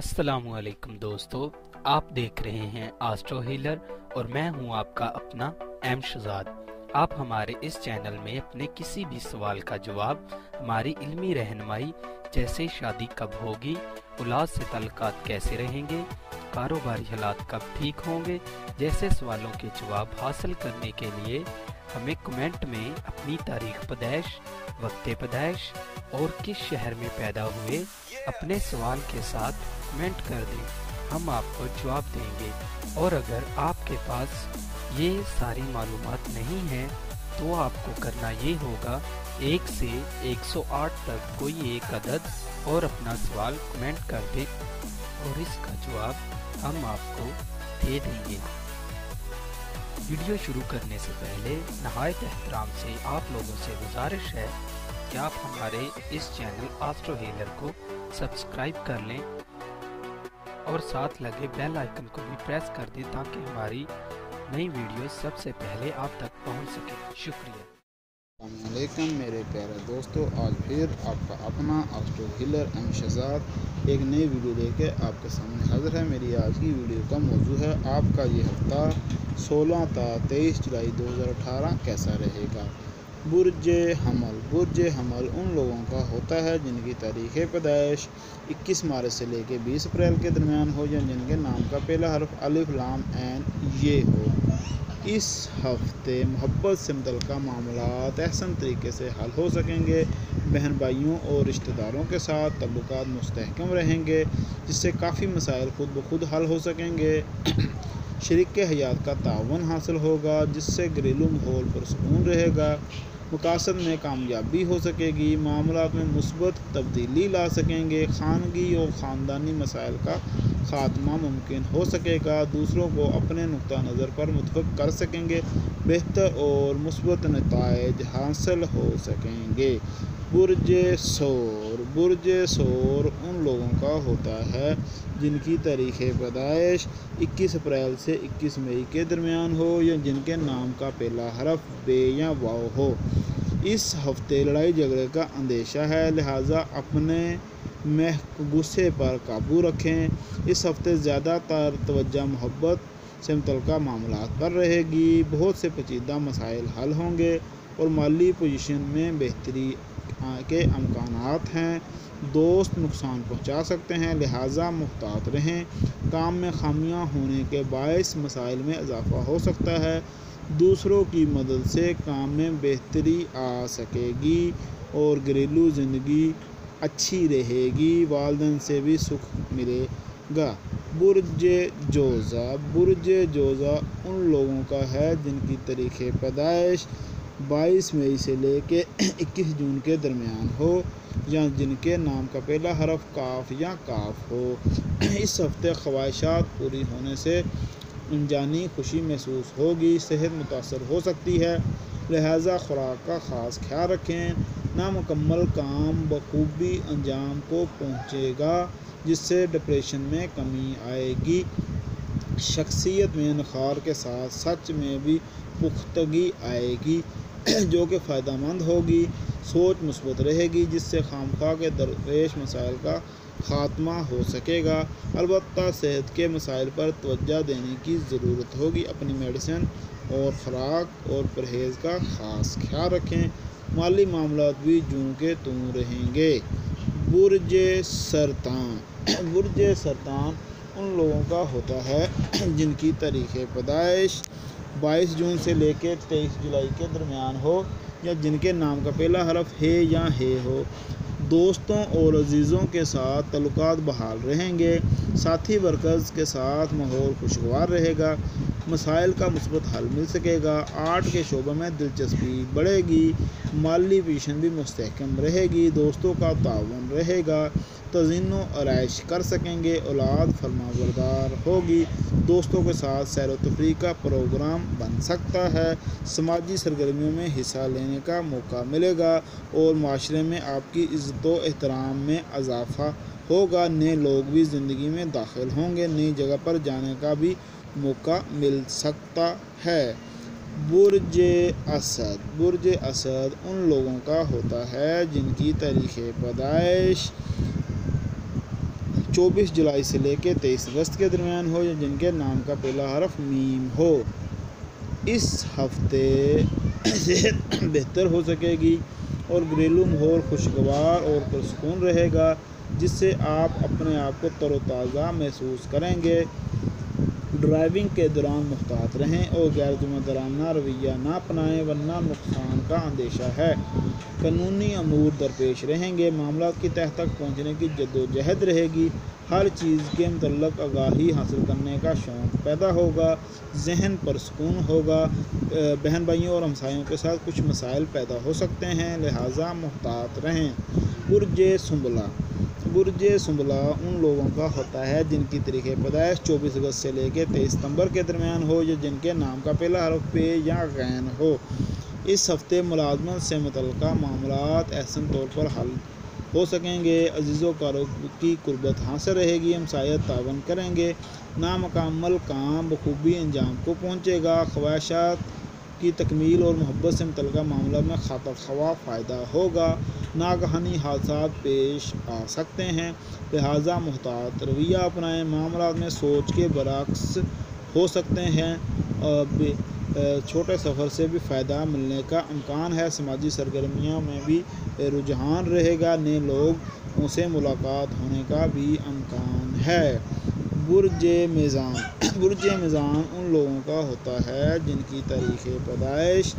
अस्सलामुअलैकुम दोस्तों, आप देख रहे हैं आस्ट्रो हीलर और मैं हूं आपका अपना एम शहजाद। आप हमारे इस चैनल में अपने किसी भी सवाल का जवाब, हमारी इल्मी रहनुमाई जैसे शादी कब होगी, औलाद से तल्लुकात कैसे रहेंगे, कारोबारी हालात कब ठीक होंगे जैसे सवालों के जवाब हासिल करने के लिए हमें कमेंट में अपनी तारीख पैदाइश, वक्त पैदाइश और किस शहर में पैदा हुए अपने सवाल के साथ कमेंट कर दें। हम आपको जवाब देंगे। और अगर आपके पास ये सारी मालूमात नहीं है तो आपको करना ये होगा 1 से 108 तक कोई एक अदद और अपना सवाल कमेंट कर दें और इसका जवाब हम आपको दे देंगे। वीडियो शुरू करने से पहले नहायत एहतराम से आप लोगों से गुजारिश है कि आप हमारे इस चैनल आस्ट्रो हीलर को सब्सक्राइब कर लें और साथ लगे बेल आइकन को भी प्रेस कर दें ताकि हमारी नई वीडियो सबसे पहले आप तक पहुंच सके। शुक्रिया। अस्सलामुअलैकुम मेरे प्यारे दोस्तों, आज फिर आपका अपना आस्ट्रो हीलर एम शहजाद एक नई वीडियो लेकर आपके सामने हाजिर है। मेरी आज की वीडियो का मौजू है आपका ये हफ्ता 16 ता 23 जुलाई 2018 कैसा रहेगा। बुर्ज हमल उन लोगों का होता है जिनकी तारीख़ पैदाइश 21 मार्च से लेकर 20 अप्रैल के दरमियान हो या जिनके नाम का पहला हर्फ अलिफ लाम ऐन ये हो। इस हफ्ते मोहब्बत से मुतल्लिक़ मामलात अहसन तरीके से हल हो सकेंगे। बहन भाइयों और रिश्तेदारों के साथ तल्लुकात मुस्तहकम रहेंगे जिससे काफ़ी मसाइल खुद ब खुद हल हो सकेंगे। शरीक हयात का तावन हासिल होगा जिससे घरेलू माहौल पुरसकून रहेगा। मकासद में कामयाबी हो सकेगी। मामलात में मुस्बत तब्दीली ला सकेंगे। खानगी और ख़ानदानी मसाइल का ख़ात्मा मुमकिन हो सकेगा। दूसरों को अपने नुक्ता नज़र पर मुतफ़क़ कर सकेंगे। बेहतर और मुस्बत नताइज हासिल हो सकेंगे। बुर्ज सौर उन लोगों का होता है जिनकी तारीख़ पैदाइश 21 अप्रैल से 21 मई के दरमियान हो या जिनके नाम का पहला हरफ बे या वाव हो। इस हफ्ते लड़ाई झगड़े का अंदेशा है, लिहाजा अपने गुस्से पर काबू रखें। इस हफ्ते ज़्यादातर तवज्जो मोहब्बत से मुतल्लिक़ मामलात पर रहेगी। बहुत से पेचीदा मसाइल हल होंगे और माली पोजीशन में बेहतरी के अमकानात हैं। दोस्त नुकसान पहुंचा सकते हैं, लिहाजा मुहतात रहें। काम में खामियां होने के बायस मसाइल में इजाफा हो सकता है। दूसरों की मदद से काम में बेहतरी आ सकेगी और घरेलू ज़िंदगी अच्छी रहेगी। वालिदैन से भी सुख मिलेगा। बुर्ज जोज़ा उन लोगों का है जिनकी तारीख़ पैदाइश 22 मई से लेकर 21 जून के दरमियान हो या जिनके नाम का पहला हरफ काफ या काफ हो। इस हफ्ते ख्वाहिशात पूरी होने से अनजानी खुशी महसूस होगी। सेहत मुतासर हो सकती है, लिहाजा खुराक का ख़ास ख्याल रखें। नामुकम्मल काम बखूबी अंजाम को पहुँचेगा जिससे डिप्रेशन में कमी आएगी। शख्सियत में निखार के साथ सच में भी पुख्तगी आएगी जो कि फ़ायदेमंद होगी। सोच मुस्बत रहेगी जिससे खामखा के दरपेश मसाइल का ख़ात्मा हो सकेगा। अलबत्ता सेहत के मसाइल पर तवज्जो देने की ज़रूरत होगी। अपनी मेडिसिन और ख़ुराक और परहेज़ का ख़ास ख्याल रखें। माली मामलात भी जूं के तूं रहेंगे। बुर्ज सरतान उन लोगों का होता है जिनकी तारीख़ पैदाइश 22 जून से लेकर 23 जुलाई के दरमियान हो या जिनके नाम का पहला हरफ है या हे हो। दोस्तों और अजीज़ों के साथ तल्लुकात बहाल रहेंगे। साथी वर्कर्स के साथ माहौल खुशगवार रहेगा। मसाइल का मुस्बत हल मिल सकेगा। आर्ट के शोबे में दिलचस्पी बढ़ेगी। माली पोजीशन भी मुस्तहकम रहेगी। दोस्तों का तावन रहेगा। तज़ीनो आराइश कर सकेंगे। औलाद फरमाबरदार होगी। दोस्तों के साथ सैर व तफरीह का प्रोग्राम बन सकता है। समाजी सरगर्मियों में हिस्सा लेने का मौका मिलेगा और माशरे में आपकी इज़्ज़त व एहतराम में इजाफ़ा होगा। नए लोग भी ज़िंदगी में दाखिल होंगे। नई जगह पर जाने का भी मौका मिल सकता है। बुर्ज असद उन लोगों का होता है जिनकी तारीख़ पैदाइश 24 जुलाई से लेकर 23 अगस्त के दरमियान हो या जिनके नाम का पहला हरफ मीम हो। इस हफ्ते सेहत बेहतर हो सकेगी और घरेलू माहौल खुशगवार और पुरसुकून रहेगा, जिससे आप अपने आप को तरोताज़ा महसूस करेंगे। ड्राइविंग के दौरान मुहतात रहें और गैर ज़िम्मेदाराना रवैया ना अपनाएं, वरना नुकसान का अंदेशा है। कानूनी अमूर दरपेश रहेंगे, मामला की तह तक पहुँचने की जद्दोजहद रहेगी। हर चीज़ के मतलब आगाही हासिल करने का शौक़ पैदा होगा, जहन परसकून होगा। बहन भाइयों और हमसायों के साथ कुछ मसाइल पैदा हो सकते हैं, लिहाजा मुहतात रहें। बुर्ज सुंबला उन लोगों का होता है जिनकी तारीख़ पैदाइश 24 अगस्त से लेकर 23 सितंबर के दरमियान हो या जिनके नाम का पहला हरफ पे या गैन हो। इस हफ्ते मुलाजमत से मुतल्लिक़ा मामलात एहसन तौर पर हल हो सकेंगे। अजीज़ों की कुर्बत हासिल रहेगी, हमसायत तावन करेंगे। नामुकम्मल काम बखूबी अंजाम को पहुँचेगा। ख्वाहिशात की तकमील और मोहब्बत से मुतल्लिक़ा मामला में खातर ख्वाह फ़ायदा होगा। नागहानी हादसात पेश आ सकते हैं, लिहाजा मुहतात रवैया अपनाएं। मामला में सोच के बरअक्स हो सकते हैं। छोटे सफ़र से भी फ़ायदा मिलने का इम्कान है। समाजी सरगर्मियों में भी रुझान रहेगा, नए लोगों से मुलाकात होने का भी इम्कान है। बुर्ज मीज़ान उन लोगों का होता है जिनकी तारीख़ पैदाइश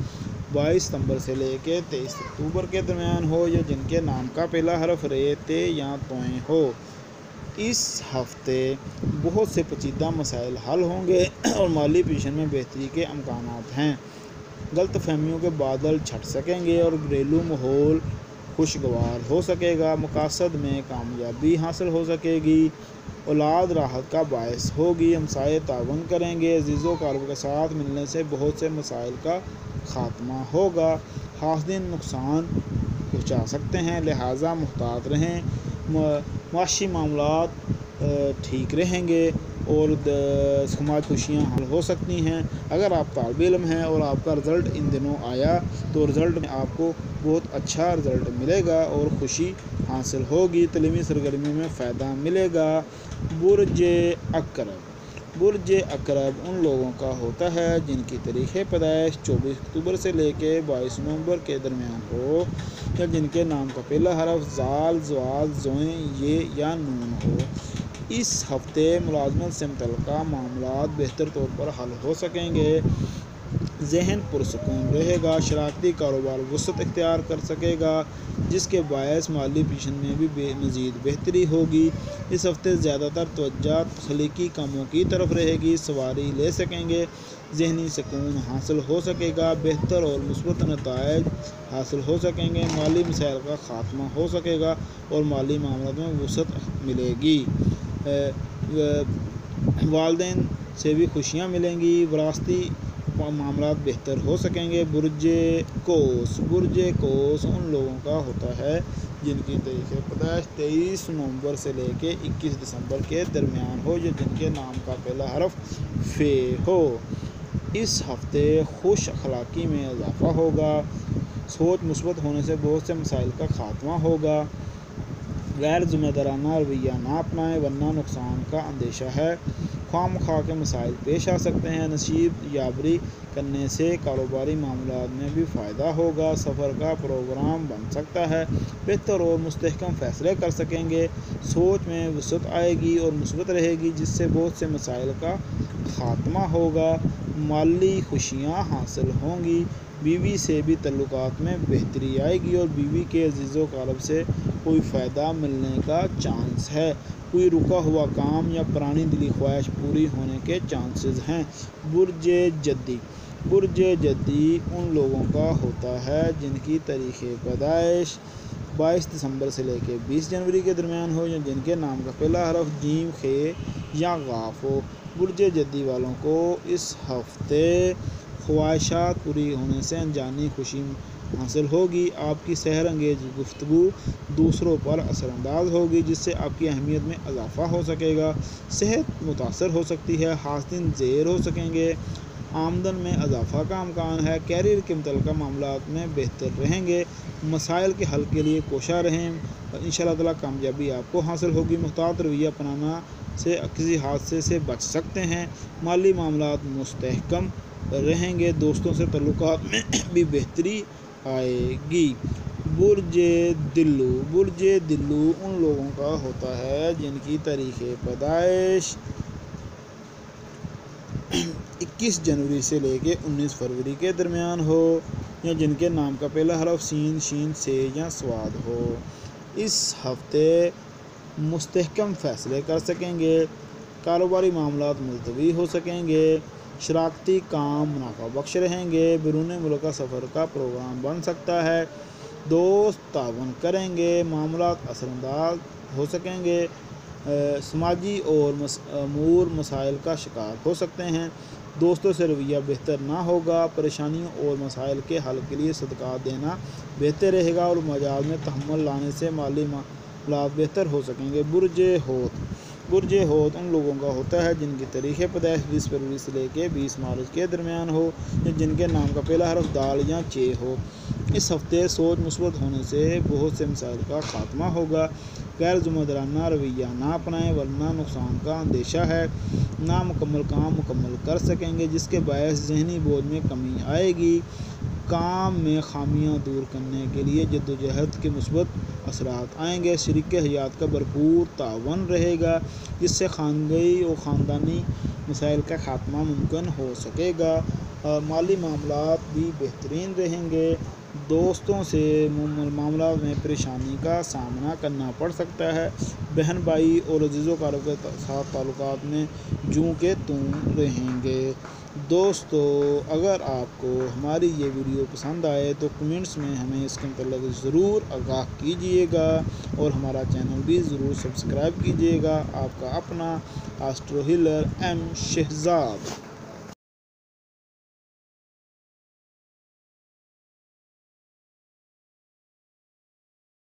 22 सितंबर से लेकर 23 अक्टूबर के दरमियान हो या जिनके नाम का पहला हरफ रे, ते या तोएं हो। इस हफ्ते बहुत से पेचीदा मसाइल हल होंगे और माली पोजीशन में बेहतरी के इम्कानात हैं। गलत फहमियों के बादल छट सकेंगे और घरेलू माहौल खुशगवार हो सकेगा। मकासद में कामयाबी हासिल हो सकेगी। औलाद राहत का बायस होगी। हमसाये तावन करेंगे। अजीज़ों क़रीब के साथ मिलने से बहुत से मसाइल का ख़ात्मा होगा। हासिन नुकसान पहुँचा सकते हैं, लिहाजा मुहतात रहें। माशी मामलात ठीक रहेंगे और समाज खुशियाँ हल हो सकती हैं। अगर आप तालिब इल्म हैं और आपका रिज़ल्ट इन दिनों आया तो रिज़ल्ट में आपको बहुत अच्छा रिज़ल्ट मिलेगा और खुशी हासिल होगी। तलीमी सरगर्मी में फ़ायदा मिलेगा। बुर्ज अकरब उन लोगों का होता है जिनकी तारीख़ पैदाइश 24 अक्टूबर से लेकर 22 नवंबर के दरमियान हो या जिनके नाम का पहला हरफ ज़ाल, ज़वाल, ज़ोएं, ये या नून हो। इस हफ्ते मुलाजमत से मुतल्लिक़ा मामलात बेहतर तौर पर हल हो सकेंगे। जहन पुरसकून रहेगा। शराकती कारोबार वसअत इख्तियार कर सकेगा, जिसके बायस माली पोजीशन में भी मज़ीद बेहतरी होगी। इस हफ्ते ज़्यादातर तवज्जो तख्लीकी कामों की तरफ रहेगी। सवारी ले सकेंगे। ज़हनी सुकून हासिल हो सकेगा। बेहतर और मुस्बत नताइज हासिल हो सकेंगे। माली मसाइल का ख़ात्मा हो सकेगा और माली मामलों में वसअत मिलेगी। वालिदैन से भी खुशियाँ मिलेंगी। विरासती मामलात बेहतर हो सकेंगे। बुर्ज कोस उन लोगों का होता है जिनकी तारीख़ पैदाइश 23 नवंबर से लेकर 21 दिसंबर के दरमियान हो या जिनके नाम का पहला हरफ फे हो। इस हफ्ते खुश अखलाक़ी में इजाफ़ा होगा। सोच मुस्बत होने से बहुत से मसाइल का ख़ात्मा होगा। गैर ज़िम्मेदाराना रवैया ना अपनाएं, वरना नुकसान का अंदेशा है। ख्वामखा के मसाइल पेश आ सकते हैं। नसीब याबरी करने से कारोबारी मामलात में भी फ़ायदा होगा। सफ़र का प्रोग्राम बन सकता है। बेहतर और मुस्तहकम फ़ैसले कर सकेंगे। सोच में वसअत आएगी और मुस्बत रहेगी, जिससे बहुत से मसाइल का ख़ात्मा होगा। माली खुशियाँ हासिल होंगी। बीवी से भी तल्लुकात में बेहतरी आएगी और बीवी के अजीज़ों क़रीब से कोई फ़ायदा मिलने का चांस है। कोई रुका हुआ काम या पुरानी दिली ख्वाहिश पूरी होने के चांसेस हैं। बुर्ज जद्दी उन लोगों का होता है जिनकी तारीख़ पैदाइश 22 दिसंबर से लेकर 20 जनवरी के दरमियान हो या जिनके नाम का पहला हरफ जीम, खे या गाफ हो। बुर्ज जद्दी वालों को इस हफ्ते ख्वाहिशात पूरी होने से अनजानी खुशी हासिल होगी। आपकी सहर अंगेज गुफ्तगू दूसरों पर असरअंदाज होगी, जिससे आपकी अहमियत में इजाफ़ा हो सकेगा। सेहत मुतासर हो सकती है। हासिन ज़ेर हो सकेंगे। आमदन में इजाफ़ा का इम्कान है। कैरियर के मुतल्लिक़ा मामलात में बेहतर रहेंगे। مسائل کے حل کے لیے کوشاں رہیں، انشاءاللہ تعالیٰ کامیابی آپ کو حاصل ہوگی۔ محتاط رویہ اپنانا سے کسی حادثے سے بچ سکتے ہیں۔ مالی معاملات مستحکم رہیں گے، دوستوں سے تعلقات میں بھی بہتری آئے گی۔ برج دلو ان لوگوں کا ہوتا ہے جن کی تاریخ پیدائش 21 جنوری سے لے کے 19 فروری کے درمیان ہو، یا جن کے نام کا پہلا حرف سین، شین، سے یا سواد ہو۔ اس ہفتے مستحکم فیصلے کر سکیں گے، کاروباری معاملات ملتوی ہو سکیں گے، شراکتی کام منافع بخش رہیں گے، بیرون ملک کا سفر کا پروگرام بن سکتا ہے، دوست تعاون کریں گے، معاملات اثر انداز ہو سکیں گے، سماجی اور امور مسائل کا شکار ہو سکتے ہیں، دوستوں سے رویہ بہتر نہ ہوگا، پریشانیوں اور مسائل کے حل کے لیے صدقات دینا بہتر رہے گا، اور مجاز میں تحمل لانے سے مالی معاملات بہتر ہو سکیں گے۔ برج حوت ان لوگوں کا ہوتا ہے جن کی تاریخ پیدائش 20 فروری سے لے کے 20 مارچ کے درمیان ہو، یا جن کے نام کا پہلا حرف دال یا چے ہو۔ اس ہفتے سوچ مثبت ہونے سے بہت سے مسائل کا خاتمہ ہوگا، غیر ذمہ دارانہ رویہ نہ اپنائیں ورنہ نقصان کا اندیشہ ہے، نامکمل کام مکمل کر سکیں گے جس کے باعث ذہنی بوجھ میں کمی آئے گی، کام میں خامیاں دور کرنے کے لیے جدوجہد کے مثبت اثرات آئیں گے، شریک حیات کا بھرپور تعاون رہے گا جس سے خاندانی اور خاندانی مسائل کا خاتمہ ممکن ہو سکے گا، مالی معاملات بھی بہترین رہیں گے، دوستوں سے معاملات میں پریشانی کا سامنا کرنا پڑ سکتا ہے، بہن بھائی اور عزیز و اقارب کے ساتھ تعلقات میں جوں کے توں رہیں گے۔ دوستو، اگر آپ کو ہماری یہ ویڈیو پسند آئے تو کمنٹس میں ہمیں اس کے متعلق ضرور آگاہ کیجیے گا، اور ہمارا چینل بھی ضرور سبسکرائب کیجیے گا۔ آپ کا اپنا آسٹرو ہیلر ایم شہزاد۔